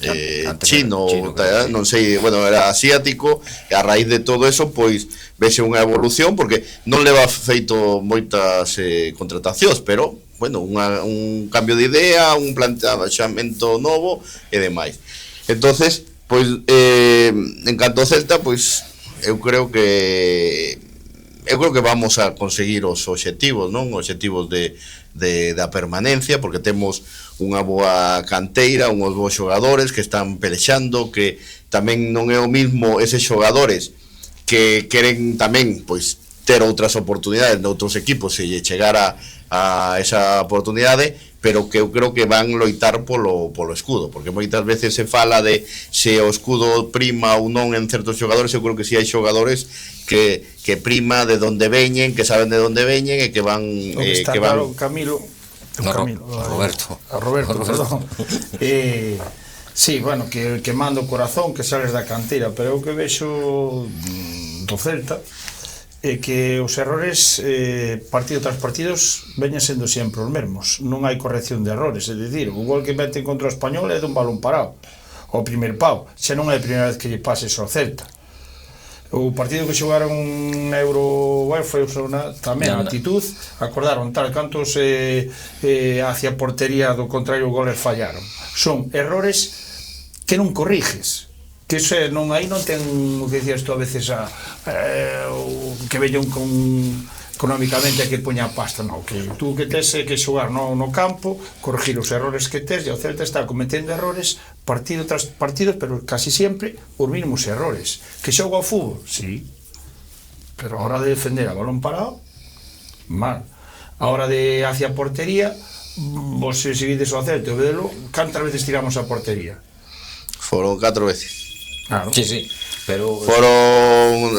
Antes chino, era chino, non sei, bueno, era asiático, e a raíz de todo eso, pois, vese unha evolución, porque non leva feito moitas contratacións, pero, bueno, un cambio de idea, un planteamento novo e demais. Entonces, pois, en canto ao Celta, pois, eu creo que vamos a conseguir os obxectivos, non? Obxectivos da permanencia, porque temos unha boa canteira, unhos bons xogadores que están pelexando, que tamén non é o mismo eses xogadores que queren tamén, pois, ter outras oportunidades noutros equipos se lle chegara a esa oportunidade, pero que eu creo que van loitar polo escudo, porque moitas veces se fala de se o escudo prima ou non en certos xogadores. Eu creo que si hai xogadores que prima de onde veñen, que saben de onde veñen e que van O que está claro, Camilo, Roberto, perdón. Sí, bueno, que manda o corazón, que sales da canteira, pero eu que vexo do Celta é que os errores partido tras partidos veñen sendo sempre os mesmos, non hai corrección de errores, é dicir, o gol que meten contra o Español é dun balón parado o primer pau, xa non é a primeira vez que lle pase ao Celta. O partido que xogaron na Euro foi tamén a actitud, acordaron tal cantos hacia a portería do contrario goles fallaron. Son errores que non corriges, que non aí non ten o que dicías tú a veces que veñan económicamente que poña a pasta, non, que tú que tes que xogar no campo, corregir os errores que tes, e o Celta está cometendo errores partido tras partido, pero casi sempre os mínimos errores. Que xoga ao fútbol? Sí, pero a hora de defender a balón parado, mal. A hora de hacia a portería, vos se seguides ao Celta, vedelo, cantas veces tiramos a portería? Foron 4 veces. Claro. Sí, pero Foron,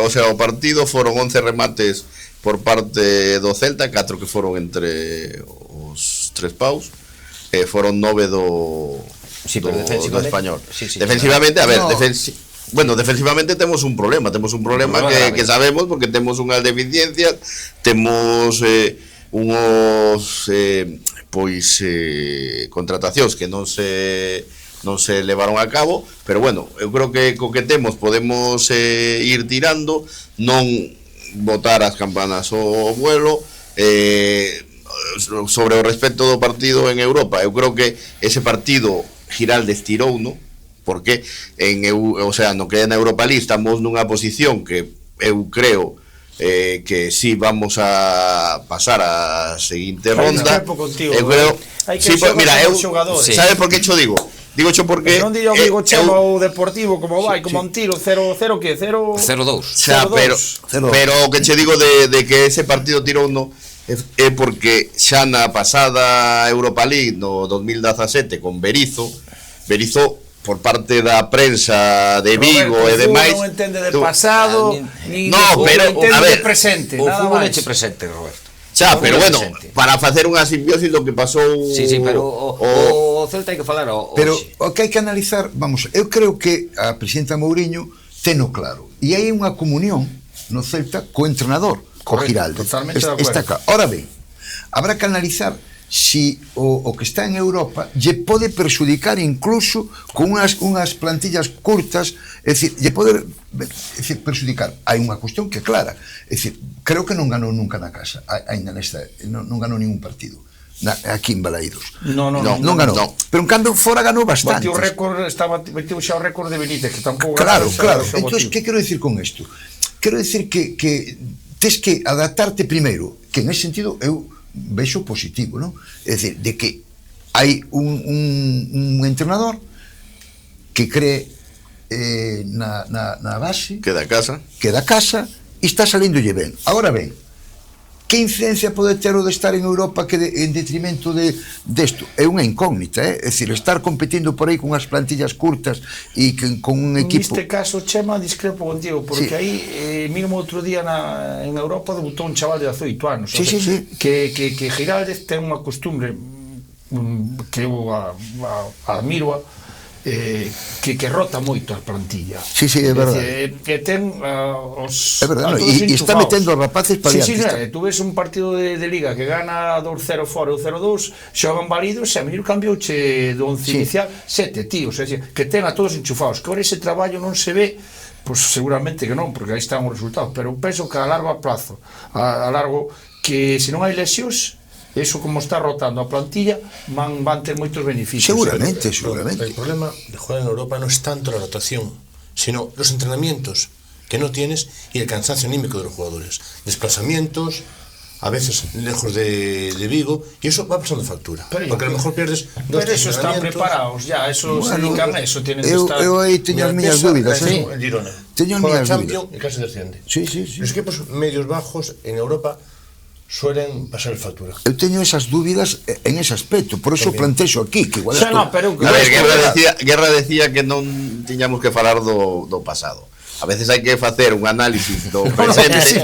o sea, o partido foron 11 remates por parte do Celta, 4 que foron entre os tres paus, foron 9 do Español. Sí, defensivamente, a ver, no. Bueno, defensivamente temos un problema que sabemos, porque temos unhas deficiencias, temos unhos contratacións que non se levaron a cabo, pero bueno, eu creo que co que temos podemos ir tirando, non botar as campanas ao vuelo. Sobre o respecto do partido en Europa, eu creo que ese partido Giraldes tirou, no? Porque no que é na Europa League estamos nunha posición que eu creo que si vamos a pasar a seguinte ronda. Eu creo, mira, sabe por que cho digo? Digo cho porque non digo amigo chama o Deportivo como vai, como un tiro 0-0 que 0-2. Pero o que che digo de que ese partido tirou no é porque xa na pasada Europa League no 2017 con Berizzo por parte da prensa de Vigo e demais non entende de pasado ni pero entende a ver, de presente, o nada fútbol máis. eche presente, Roberto. Xa, pero bueno, para facer unha simbiosis do que pasou. Sí, pero o Celta hai que falar pero o que hai que analizar, vamos, eu creo que a presidenta Mourinho teno claro, e hai unha comunión no Celta co entrenador, co Giraldes. Totalmente de acuerdo. Está claro. Ahora ben, habrá que analizar si o que está en Europa lle pode perxudicar incluso con unhas plantillas curtas, é dicir, lle pode perxudicar. Hai unha cuestión que é clara, é dicir, creo que non ganou nunca na casa, ainda non ganou ningún partido aquí en Balaídos. Non ganou. No. Pero en cambio fora ganou bastante. Batiu xa o récord de Benítez, que tampouco. Claro. Entonces, que quero decir con isto? Quero decir que tes que adaptarte primeiro, que en ese sentido eu vexo positivo, non? É dicir, de que hai un entrenador que cree na base, que da casa e está salindolle ben. Agora ben, que incidencia pode ter o de estar en Europa que en detrimento desto? É unha incógnita, é dicir, estar competindo por aí con as plantillas curtas e con un equipo. Neste caso, Chema, discrepo contigo, porque aí, mínimo outro día en Europa debutou un chaval de 18 anos. Sí. Que Giraldes ten unha costumbre que eu admiro, que rota moito a plantilla. Sí, é verdade. Que ten os... É verdade, a todos e está enchufados. metendo os rapaces para Sí, diante. tú ves un partido de Liga que gana 2-0 fora ou 0-2, xogan válidos, e a mellor cambiouche do 11 inicial 7 tíos, é dicir, que ten a todos enchufados, que ahora ese traballo non se ve, pois seguramente que non, porque aí están os resultados, pero penso que a largo plazo, a largo, que se non hai lesións, eso como está rotando a plantilla van ter moitos beneficios. Seguramente. El problema de jugar en Europa no es tanto la rotación, sino los entrenamientos que no tienes y el cansancio anímico de los jugadores. Desplazamientos, a veces lejos de Vigo, y eso va pasando factura. Porque a lo mejor pierdes dos Pero eso están entrenamientos. preparados ya, eso se dedican a eso, tienen que Eu estar... aí teño as miñas dúbidas, El Girona. Teño as Juega miñas Champions dúbidas. y casi desciende. Sí. Los equipos medios bajos en Europa suelen pasar el factura. Eu teño esas dúbidas en ese aspecto, por eso plantexo aquí, que igual Xa, no, pero A ver, Guerra decía que non tiñamos que falar do pasado. A veces hai que facer un análisis do presente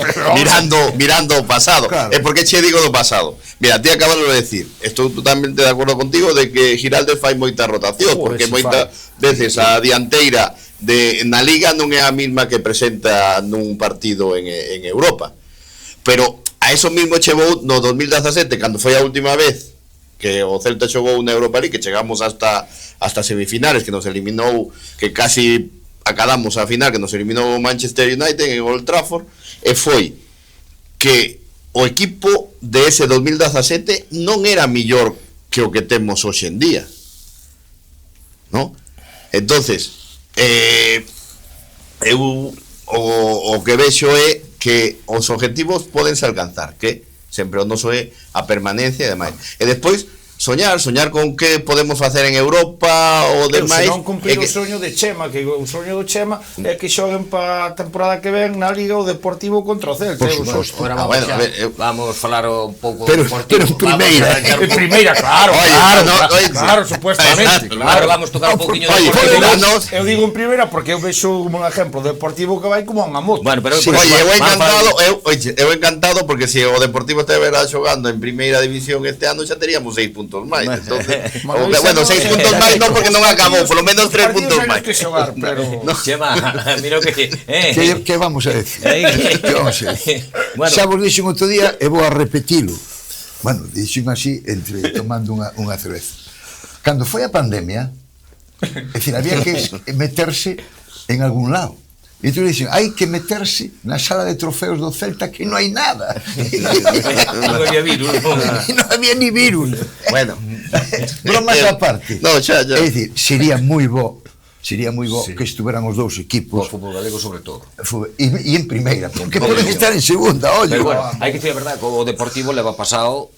mirando o pasado. Claro. E por que che digo do pasado? Mira, ti acabas de decir, estou totalmente de acordo contigo de que Giraldez fai moita rotación, porque moitas veces a dianteira na Liga non é a mesma que presenta nun partido en Europa. Pero a eso mismo chegou no 2017, cando foi a última vez que o Celta xogou na Europa League, que chegamos hasta semifinales, que nos eliminou, que casi acabamos a final, que nos eliminou o Manchester United en Old Trafford, e foi que o equipo de ese 2017 non era millor que o que temos hoxe en día, ¿no? Entonces eu o que vexo é que os objetivos podense alcanzar, que sempre o noso é a permanencia e demais. E despois soñar con que podemos facer en Europa ou demais. Se non cumplir o soño de Chema, que o soño do Chema é que xoguen para a temporada que ven na Liga o Deportivo contra o Celta. Ahora vamos falar un pouco pero en primeira. En primeira, claro, supuestamente. Claro, vamos tocar un pouquiño de Deportivo. Eu digo en primeira porque eu vexo como un exemplo Deportivo que vai como unha moto. Bueno, pero eu encantado porque se o Deportivo estivera xogando en primeira división este ano xa teríamos 6 puntos máis. Entonces, bueno, 6 puntos máis non porque non acabou, polo menos 3 puntos máis. Que xogar, pero Chema, mira que que vamos a decir? Que vamos a decir? Xa vos dixen outro día e vou a repetilo. Bueno, dixen así entre tomando unha cerveza. Cando foi a pandemia, é dicir, había que meterse en algún lado. E tú dixen, hai que meterse na sala de trofeos do Celta que non hai nada. non había virus. Non había ni virus. Bueno, bromas aparte. No, xa. É dicir, sería moi bo que estuveran os dous equipos. O fútbol galego sobre todo. E en primeira, porque poden estar en segunda, oye. Pero bueno, hai que decir a verdade que o Deportivo leva pasado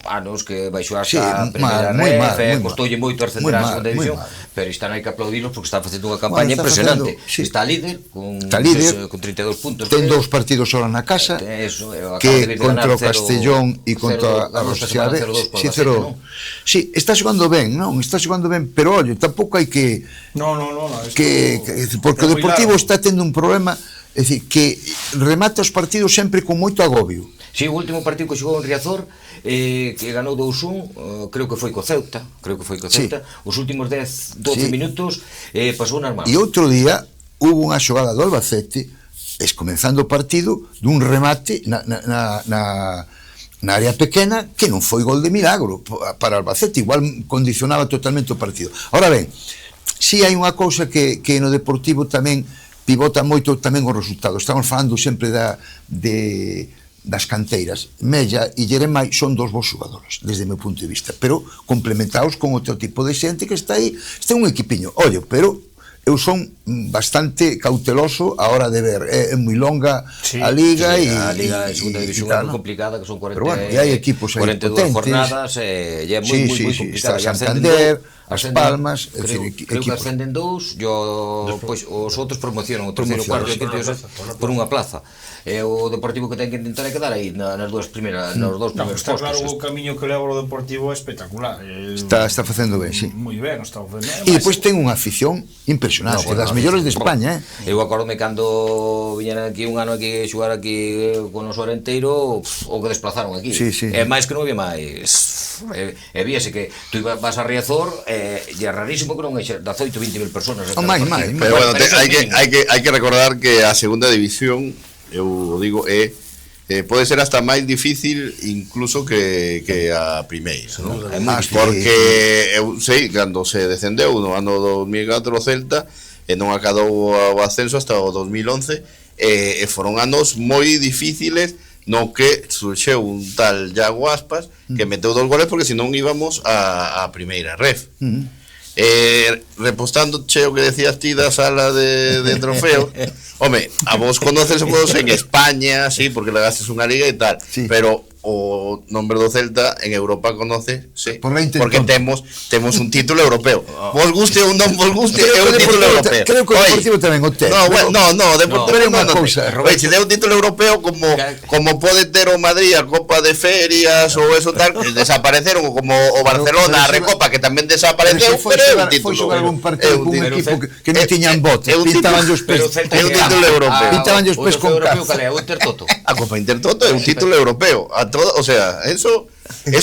anos que baixou hasta a primeira ref, costoulle moito ascender a segunda división, pero está non hai que aplaudirlos porque está facendo unha campaña impresionante. Está líder con 32 puntos. Ten dous partidos ahora na casa, que contra o Castellón e contra a Sociedade. Sí, está xogando ben, non? Está xogando ben, pero ollo, tampouco hai que porque o Deportivo está tendo un problema, é dicir, que remata os partidos sempre con moito agobio. Si, o último partido que xogou en Riazor que ganou 2-1, creo que foi co Ceuta, os últimos 10-12 minutos pasou nas mans. E outro día hubo unha xogada do Albacete, comenzando o partido, dun remate na área pequena que non foi gol de milagro para Albacete, igual condicionaba totalmente o partido. Ahora ben, si hai unha cousa que no Deportivo tamén pivota moito tamén o resultado. Estamos falando sempre das canteiras. Mella e Jeremai son dos bons xogadores desde o meu punto de vista, pero complementados con outro tipo de xente que está aí. Este é un equipiño, ollo, pero eu son bastante cauteloso a hora de ver, é moi longa a Liga e a Liga de segunda división é moi complicada, que son 42 jornadas e é moi complicada. Está Santander, As Palmas, creo que ascenden dous, pois os outros promocionan o terceiro, cuarto e quinto por unha plaza. E o Deportivo que ten que intentar é quedar aí nas dous primeiros postos. Está claro, o camiño que leva o Deportivo é espectacular. Está facendo ben, sí. Moi ben, está facendo ben. E depois ten unha afición impresionante, das mellores de España, Eu acordome cando viñeran aquí un ano aquí xogar aquí con os Orenteiro, o que desplazaron aquí. É máis que non había máis. E víase que tú vas a Riazor e e é rarísimo que non é 18, 20.000 personas. máis. Pero bueno, eso hai mínimo. que recordar que a segunda división, eu digo, pode ser hasta máis difícil incluso que a primeira, ¿no? É moi difícil. Porque eu sei, cando se descendeu no ano 2004 o Celta e non acadou o ascenso hasta o 2011, e foron anos moi difíciles no que surxeu un tal Iago Aspas que meteu 2 goles porque senón íbamos a primeira ref. Repostando o que decías ti da sala de trofeo, home, a vos conoces en España, sí, porque le gastes unha liga e tal, sí. pero o nombre do Celta en Europa conoce, sí, Por la porque intentón. temos un título europeo. Vos guste ou non vos guste, é un título europeo. Creo que o Deportivo tamén o ten. No, Deportivo pero non unha cousa, Roberto, é un título europeo como pode ter o Madrid a Copa de Ferias ou eso tal, que desapareceron, como o Barcelona a Recopa que tamén desapareceu, pero é un título. Foi xogar algún partido con un equipo que non tiñan botes, é un pintaban os pés. É un título europeo. Pintaban os pés con europeo, caza. cal é? O Intertoto. A Copa Intertoto é un título europeo. O sea, eso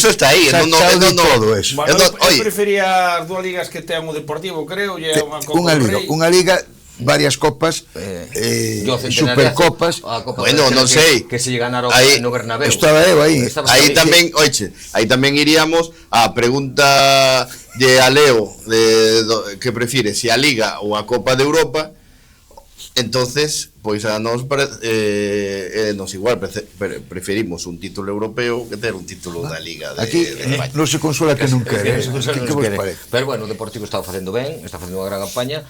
está aí. Xa de todo eso. Bueno, eu Oye, prefería as 2 ligas que ten o Deportivo, creo, e unha Copa do Rei. Unha liga, varias copas, Yo Centenario, supercopas. a Copa Bueno, de non Rei sei. que se ganaron Aí no Bernabéu. Estaba eu aí. Aí tamén, aí tamén iríamos a pregunta de Aleo que prefire, se a Liga ou a Copa de Europa. Entonces, pois a nos nos igual preferimos un título europeo que ter un título da Liga de Aquí España. non se consola que non quere. Que vos parece? Pero bueno, o Deportivo está facendo ben, está facendo unha gran campaña.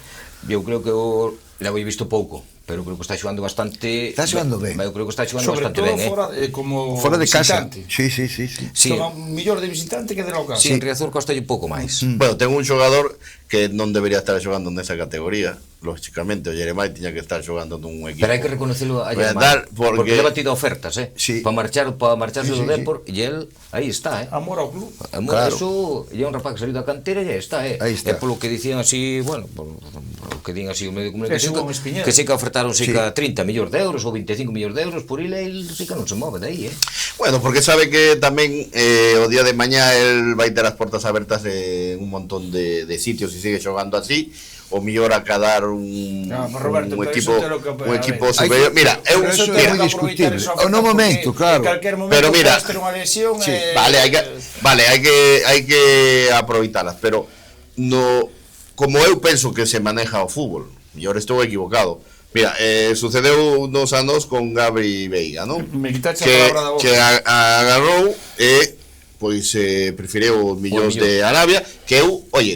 Eu creo que o levo visto pouco, pero creo que está xogando bastante. Está xogando ben. Eu creo que está xogando Sobre bastante todo ben, fora, como Fora de casa. visitante. Sí. Sí, Xoga mellor de visitante que de local. sí, en Riazor costa un pouco máis. Bueno, tengo un xogador que non debería estar xogando nesa categoría. Lógicamente, o Jeremai tiña que estar xogando nun equipo. Pero hai que reconocerlo a Voy a Germán, dar porque leva tido ofertas, Sí. para marcharse Sí, do sí, Depor, e el aí está, Amor ao club. Claro. Eso, e é un rapaz que saliu da cantera e aí está, Aí está. É polo que dicían así, bueno, polo que din así o medio de comunicación, Que suba un Espiñera. que sí que ofertaron Sí. 30 millóns de euros ou 25 millóns de euros por ele sí que non se move de aí, Bueno, porque sabe que tamén o día de mañá el vai ter as portas abertas en un montón de sitios e sigue xogando así, o mellor acadar un Roberto, pero equipo eso te lo que- un equipo a ver, superior. Mira, pero eu eso mira, é moi discutible. No momento, claro. En calquer momento Pero mira, podes ter unha lesión sí, vale, hai que aproveitalas, pero como eu penso que se maneja o fútbol, e ahora estou equivocado. Mira, sucedeu unos anos con Gabri Veiga, non? Me quitache a palabra da boca. Que agarrou e pois prefireu os millóns de Arabia, que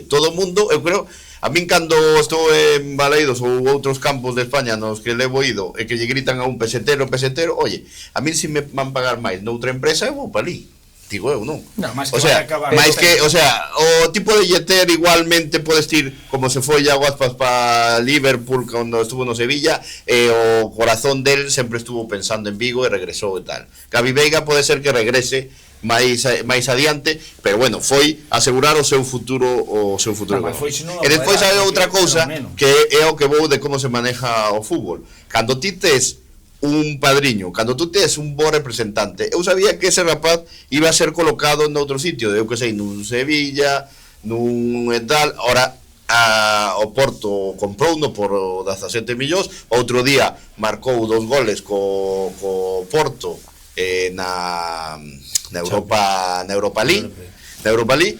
todo o mundo, eu creo, a min cando estou en Baleidos ou outros campos de España nos que levo ido e que lle gritan a un pesetero, a min se me van pagar máis noutra empresa, eu vou pa ali. Digo eu, non? No, máis que o sea, vai acabar. o tipo de Yeter igualmente podes ir como se foi Iago Aspas para Liverpool cando estuvo no Sevilla, e o corazón del sempre estuvo pensando en Vigo e regresou e tal. Gabi Veiga pode ser que regrese máis adiante, pero bueno, foi asegurar o seu futuro mas foi senón e despois hai apoderar, outra porque cousa fenómeno. que é o que vou de como se maneja o fútbol. Cando ti tes un padriño, cando tú tes un bo representante, eu sabía que ese rapaz iba a ser colocado en outro sitio, eu que sei, nun Sevilla, nun e tal. Ora o Porto comprouno por 17 millóns, outro día marcou 2 goles co Porto na Europa League,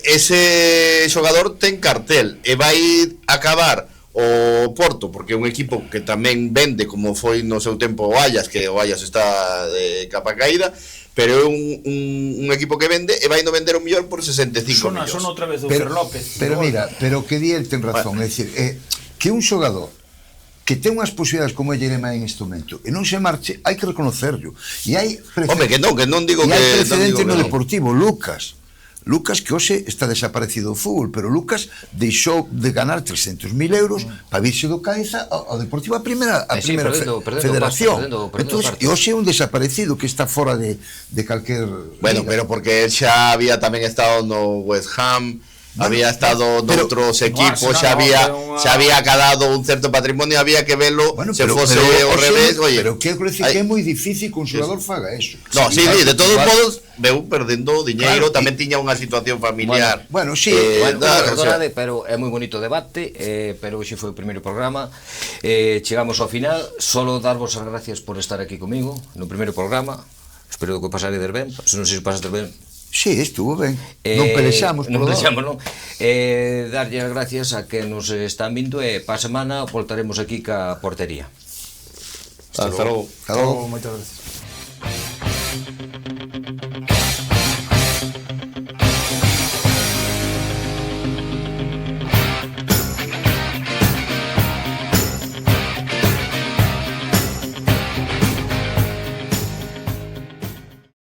ese xogador ten cartel e vai acabar o Porto, porque é un equipo que tamén vende como foi no seu tempo o Ajax, que o Ajax está de capa caída, pero é un equipo que vende e vai no vender un millón por 65 millóns. Son outra vez o Pero, Fer López. pero mira, pero que di el ten razón, é dicir, que un xogador que ten unhas posibilidades como é Jeremai en este momento e non se marche, hai que reconocerlo. E hai Home, que non digo e que hai precedente non digo no que non. Deportivo, Lucas que hoxe está desaparecido do fútbol, pero Lucas deixou de ganar 300.000 euros para virse do Caeza ao Deportivo a primeira perdendo federación. perdendo Entonces, e hoxe é un desaparecido que está fora de calquer Bueno, liga. pero porque él xa había tamén estado no West Ham, había estado noutros equipos, xa había acadado un certo patrimonio, había que velo, se fose ao revés, oye. Pero que é moi difícil que un xogador faga eso. No, sí, de todos modos, veu perdendo diñeiro, tamén tiña unha situación familiar. Bueno, sí, perdonade, pero é moi bonito o debate, pero hoxe foi o primeiro programa, chegamos ao final, solo darvos as gracias por estar aquí comigo no primeiro programa, espero que pasaredes ben, se non sei se pasaste ben. Sí, estuvo ben. Non pelexamos, non. Darlle as gracias a que nos están vindo e pa semana voltaremos aquí ca portería. Hasta logo. Moitas gracias.